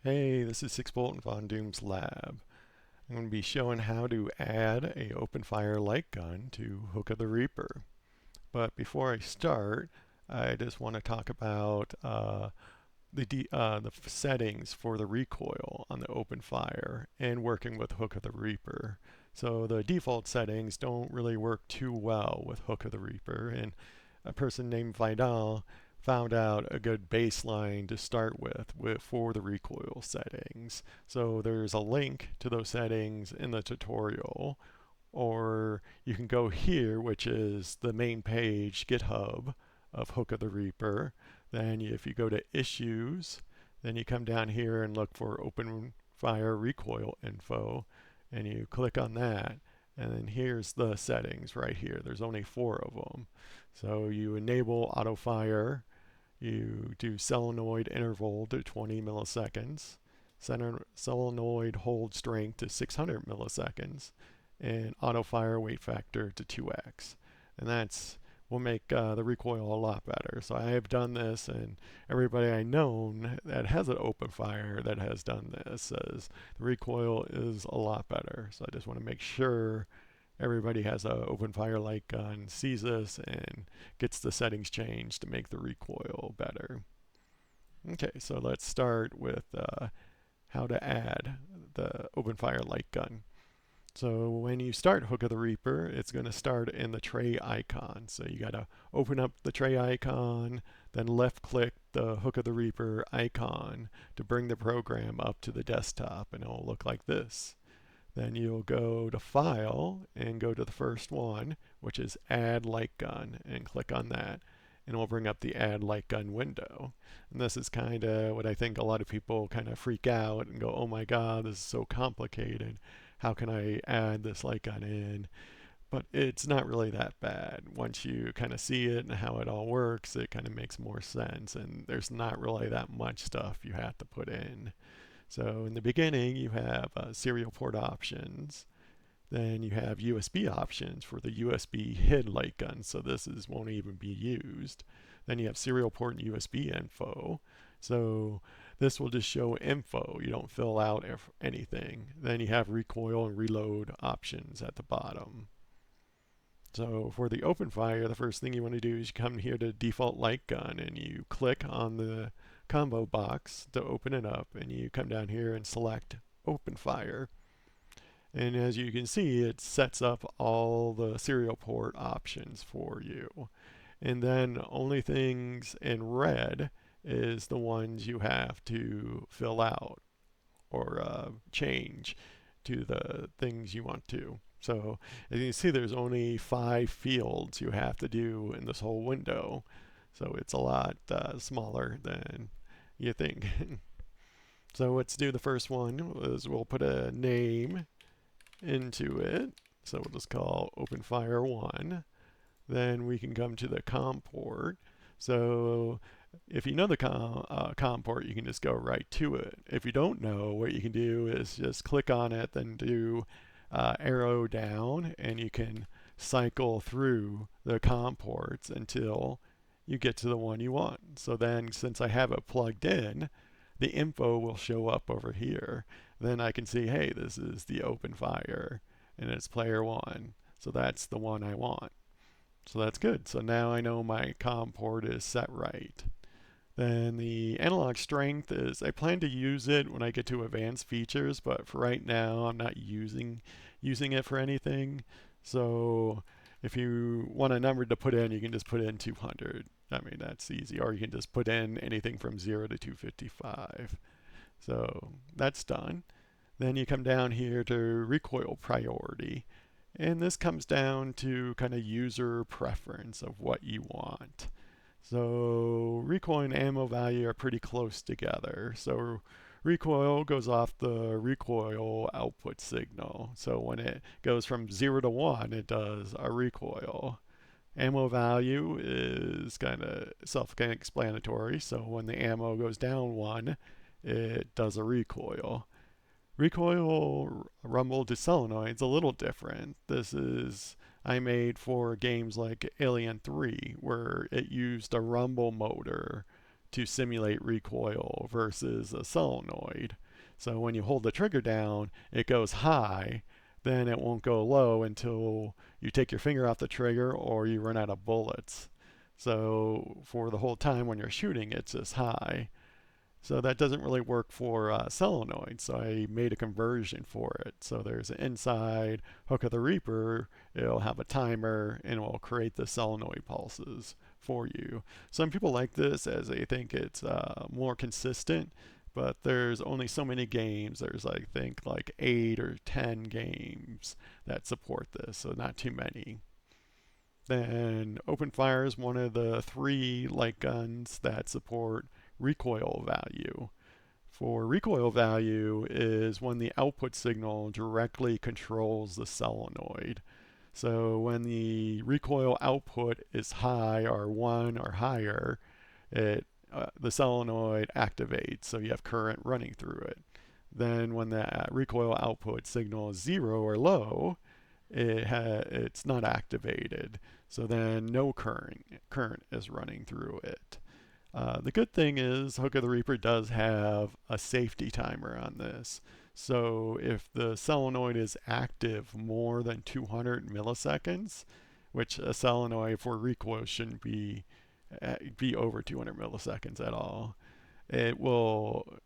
Hey, this is 6 Bolt Von Doom's lab. I'm going to be showing how to add a OpenFire light gun to Hook of the Reaper. But before I start, I just want to talk about the settings for the recoil on the OpenFire and working with Hook of the Reaper. So the default settings don't really work too well with Hook of the Reaper, and a person named Vidal found out a good baseline to start with for the recoil settings. So there's a link to those settings in the tutorial, or you can go here, which is the main page, GitHub of Hook of the Reaper. Then if you go to Issues, then you come down here and look for OpenFire recoil info, and you click on that. And then here's the settings right here. There's only 4 of them. So you enable auto fire, you do solenoid interval to 20 milliseconds, solenoid hold strength to 600 milliseconds, and auto fire weight factor to 2x. And that's will make the recoil a lot better. So I have done this, and everybody I know that has an open fire that has done this says the recoil is a lot better. So I just want to make sure everybody has an open fire light gun, sees this, and gets the settings changed to make the recoil better. Okay, so let's start with how to add the open fire light gun. So when you start Hook of the Reaper, it's going to start in the tray icon. So you got to open up the tray icon, then left click the Hook of the Reaper icon to bring the program up to the desktop, and it'll look like this. Then you'll go to File and go to the first one, which is Add Light Gun, and click on that. And it'll bring up the Add Light Gun window. And this is kind of what I think a lot of people kind of freak out and go, oh my god, this is so complicated. How can I add this light gun in? But it's not really that bad. Once you kind of see it and how it all works, it kind of makes more sense. And there's not really that much stuff you have to put in. So in the beginning, you have serial port options. Then you have USB options for the USB hid light gun, so won't even be used. Then you have serial port and USB info. So this will just show info. You don't fill out anything. Then you have recoil and reload options at the bottom. So for the OpenFire, the first thing you want to do is you come here to default light gun and you click on the combo box to open it up, and you come down here and select OpenFire. And as you can see, it sets up all the serial port options for you. And then only things in red is the ones you have to fill out or change to the things you want to. So as you can see, there's only 5 fields you have to do in this whole window. So it's a lot smaller than you think. So let's do the first one. Is we'll put a name into it. So we'll just call OpenFire 1. Then we can come to the COM port. So if you know the COM port, you can just go right to it. If you don't know, what you can do is just click on it, then do arrow down, and you can cycle through the COM ports until you get to the one you want. So then, since I have it plugged in, the info will show up over here. Then I can see, hey, this is the OpenFire, and it's player 1. So that's the one I want. So that's good. So now I know my COM port is set right. Then the analog strength is, I plan to use it when I get to advanced features, but for right now I'm not using it for anything. So if you want a number to put in, you can just put in 200. I mean, that's easy. Or you can just put in anything from 0 to 255. So that's done. Then you come down here to recoil priority. And this comes down to kind of user preference of what you want. So recoil and ammo value are pretty close together. So recoil goes off the recoil output signal. So when it goes from 0 to 1, it does a recoil. Ammo value is kind of self-explanatory. So when the ammo goes down 1, it does a recoil. Recoil rumble to solenoid is a little different. This is I made for games like Alien 3, where it used a rumble motor to simulate recoil versus a solenoid. So when you hold the trigger down, it goes high, then it won't go low until you take your finger off the trigger or you run out of bullets. So for the whole time when you're shooting, it's just high. So that doesn't really work for solenoid. So I made a conversion for it. So there's an inside Hook of the Reaper. It'll have a timer and it will create the solenoid pulses for you. Some people like this as they think it's more consistent, but there's only so many games. There's I think like 8 or 10 games that support this, so not too many. Then OpenFire is one of the 3 light guns that support recoil value. For recoil value is when the output signal directly controls the solenoid. So when the recoil output is high or 1 or higher, the solenoid activates, so you have current running through it. Then when the recoil output signal is 0 or low, it's not activated. So then no current is running through it. The good thing is Hook of the Reaper does have a safety timer on this. So if the solenoid is active more than 200 milliseconds, which a solenoid for recoil shouldn't be over 200 milliseconds at all, it will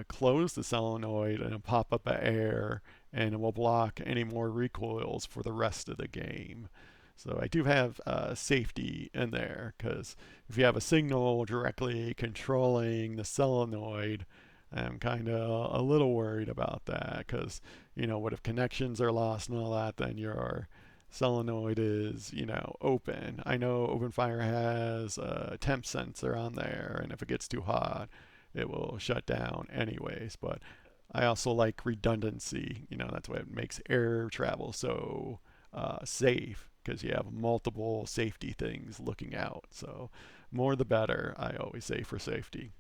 close the solenoid and pop up an error, and it will block any more recoils for the rest of the game. So I do have safety in there, because if you have a signal directly controlling the solenoid, I'm kind of a little worried about that, because what if connections are lost and all that, then your solenoid is open. I know OpenFire has a temp sensor on there, and if it gets too hot, it will shut down anyways. But I also like redundancy. That's what makes air travel so safe, because you have multiple safety things looking out. So more the better, I always say, for safety.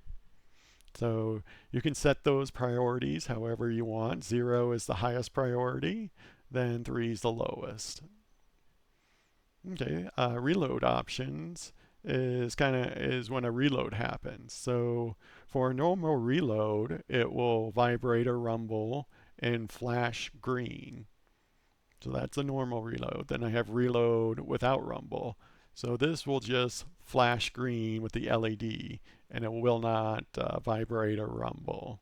So you can set those priorities however you want. 0 is the highest priority, then 3 is the lowest. Okay, reload options is when a reload happens. So for a normal reload, it will vibrate or rumble and flash green. So that's a normal reload. Then I have reload without rumble. So this will just flash green with the LED, and it will not vibrate or rumble.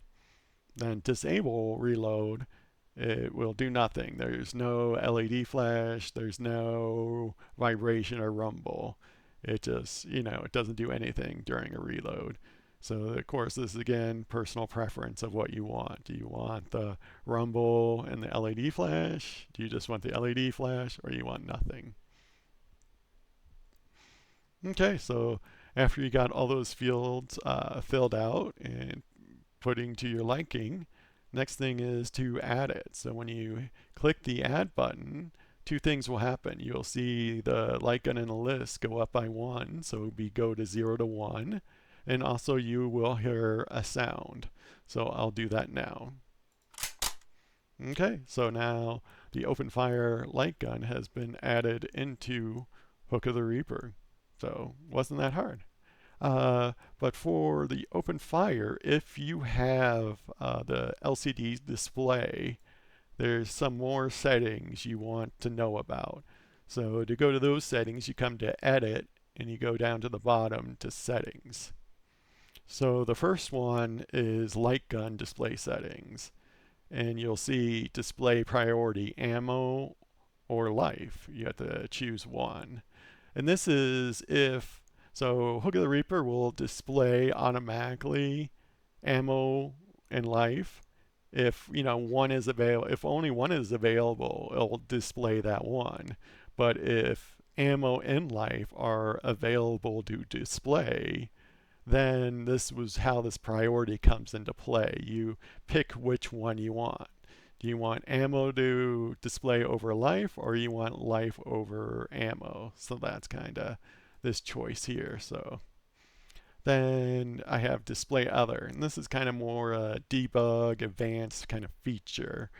Then disable reload, it will do nothing. There's no LED flash, there's no vibration or rumble. It just, it doesn't do anything during a reload. So of course this is again personal preference of what you want. Do you want the rumble and the LED flash? Do you just want the LED flash, or you want nothing? Okay, so after you got all those fields filled out and putting to your liking, next thing is to add it. So when you click the add button, 2 things will happen. You'll see the light gun in the list go up by 1, so it'll be go to 0 to 1, and also you will hear a sound. So I'll do that now. Okay, so now the OpenFire light gun has been added into Hook of the Reaper. So wasn't that hard. But for the OpenFire, if you have the LCD display, there's some more settings you want to know about. So to go to those settings, you come to Edit, and you go down to the bottom to Settings. So the first one is light gun display settings, and you'll see display priority ammo or life. You have to choose one. And this is if, so Hook of the Reaper will display automatically ammo and life. If one is available, if only one is available, it'll display that one. But if ammo and life are available to display, then this was how this priority comes into play. You pick which one you want. Do you want ammo to display over life, or you want life over ammo? So that's kind of this choice here. So then I have display other, and this is kind of more a debug advanced kind of feature.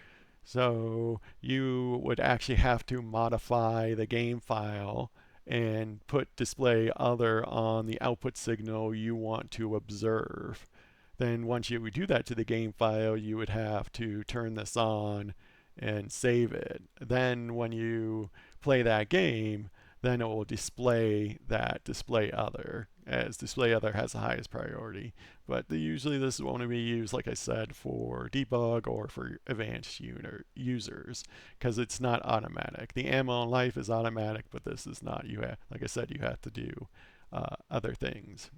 So you would actually have to modify the game file and put display other on the output signal you want to observe. Then once you would do that to the game file, you would have to turn this on and save it. Then when you play that game, then it will display that display other, as display other has the highest priority. But usually this will only be used, like I said, for debug or for advanced users, because it's not automatic. The ammo and life is automatic, but this is not. You have, like I said, you have to do other things.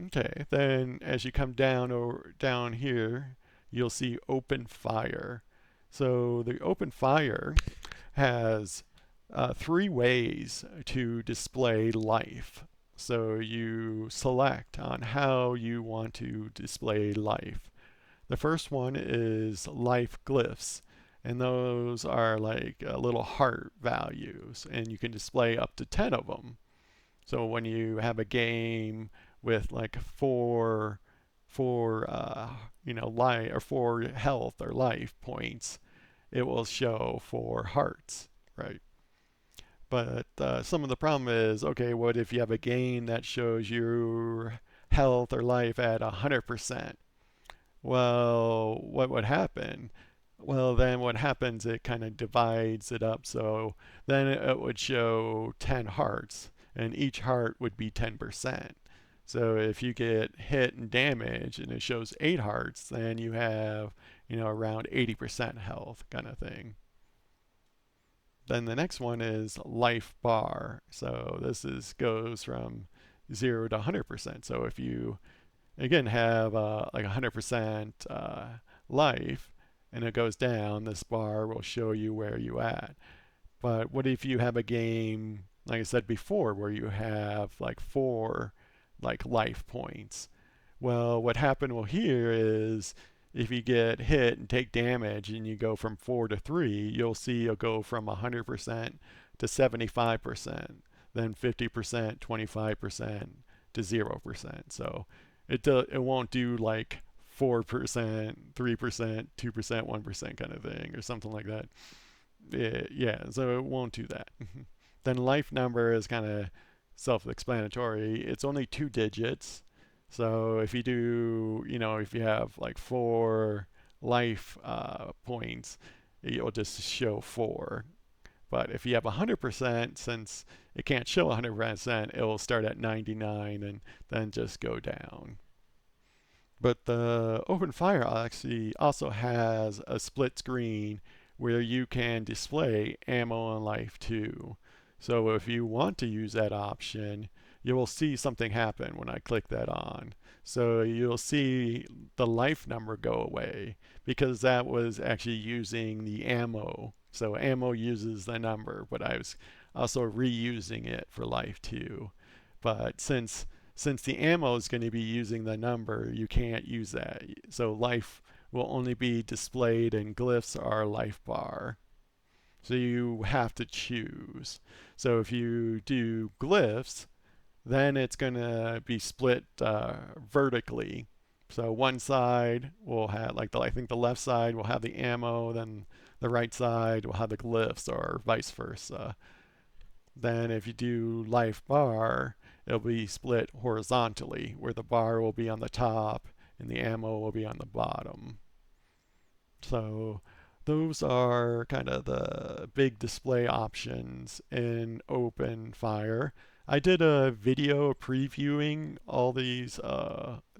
Okay, then as you come down or down here, you'll see OpenFire. So the OpenFire has three ways to display life. So you select on how you want to display life. The first one is life glyphs, and those are like little heart values, and you can display up to 10 of them. So when you have a game with like four life or 4 health or life points, it will show 4 hearts, right? But some of the problem is, okay, what if you have a game that shows your health or life at 100%? Well, what would happen? Well, then what happens, it kind of divides it up. So then it would show 10 hearts, and each heart would be 10%. So if you get hit and damaged and it shows 8 hearts, then you have, around 80% health kind of thing. Then the next one is life bar. So this goes from 0 to 100%. So if you again have like 100% life and it goes down, this bar will show you where you at. But what if you have a game, like I said before, where you have like 4 like life points? Well, what happened will here is if you get hit and take damage and you go from 4 to 3, you'll see you'll go from 100% to 75%, then 50%, 25% to 0%. So it won't do like 4%, 3%, 2%, 1% kind of thing or something like that. Yeah, so it won't do that. Then life number is kind of self-explanatory. It's only 2 digits. So if you do, if you have like 4 life points, it'll just show 4. But if you have 100%, since it can't show 100%, it will start at 99 and then just go down. But the OpenFire actually also has a split screen where you can display ammo and life too. So if you want to use that option, you will see something happen when I click that on. So you'll see the life number go away because that was actually using the ammo. So ammo uses the number, but I was also reusing it for life too. But since the ammo is going to be using the number, you can't use that. So life will only be displayed in glyphs or life bar. So you have to choose. So if you do glyphs, then it's going to be split vertically. So one side will have, like I think the left side will have the ammo, then the right side will have the glyphs, or vice versa. Then if you do life bar, it'll be split horizontally, where the bar will be on the top and the ammo will be on the bottom. So those are kind of the big display options in OpenFire. I did a video previewing all these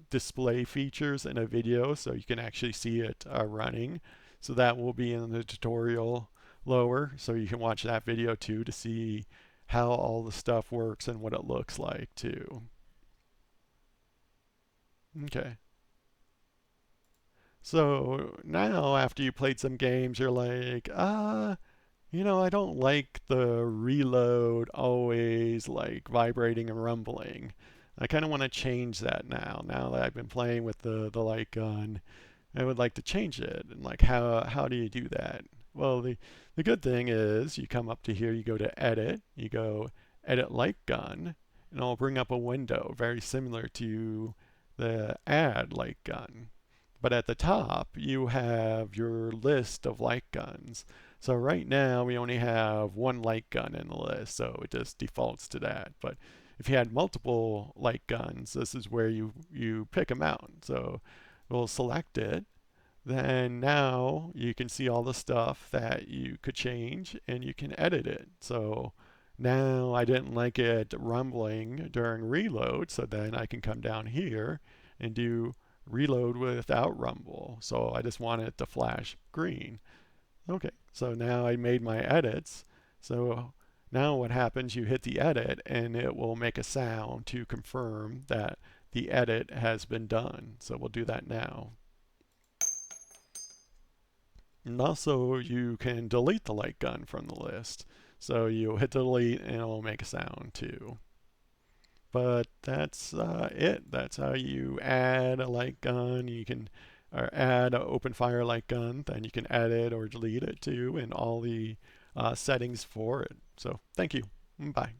display features in a video, so you can actually see it running. So that will be in the tutorial lower, so you can watch that video too to see how all the stuff works and what it looks like too. Okay. So now after you played some games, you're like, I don't like the reload always like vibrating and rumbling. I kind of want to change that now. Now that I've been playing with the light gun, I would like to change it. And like, how do you do that? Well, the good thing is you come up to here, you go to edit, you go edit light gun, and it'll bring up a window very similar to the add light gun. But at the top, you have your list of light guns. So right now we only have one light gun in the list, so it just defaults to that. But if you had multiple light guns, this is where you pick them out. So we'll select it. Then now you can see all the stuff that you could change and you can edit it. So now I didn't like it rumbling during reload, so then I can come down here and do reload without rumble. So I just want it to flash green. Okay, so now I made my edits. So now what happens, you hit the edit and it will make a sound to confirm that the edit has been done. So we'll do that now. And also you can delete the light gun from the list. So you hit delete and it'll make a sound too. But that's it. That's how you add a light gun. You can add an OpenFire light gun, then you can edit or delete it too, and all the settings for it. So thank you. Bye.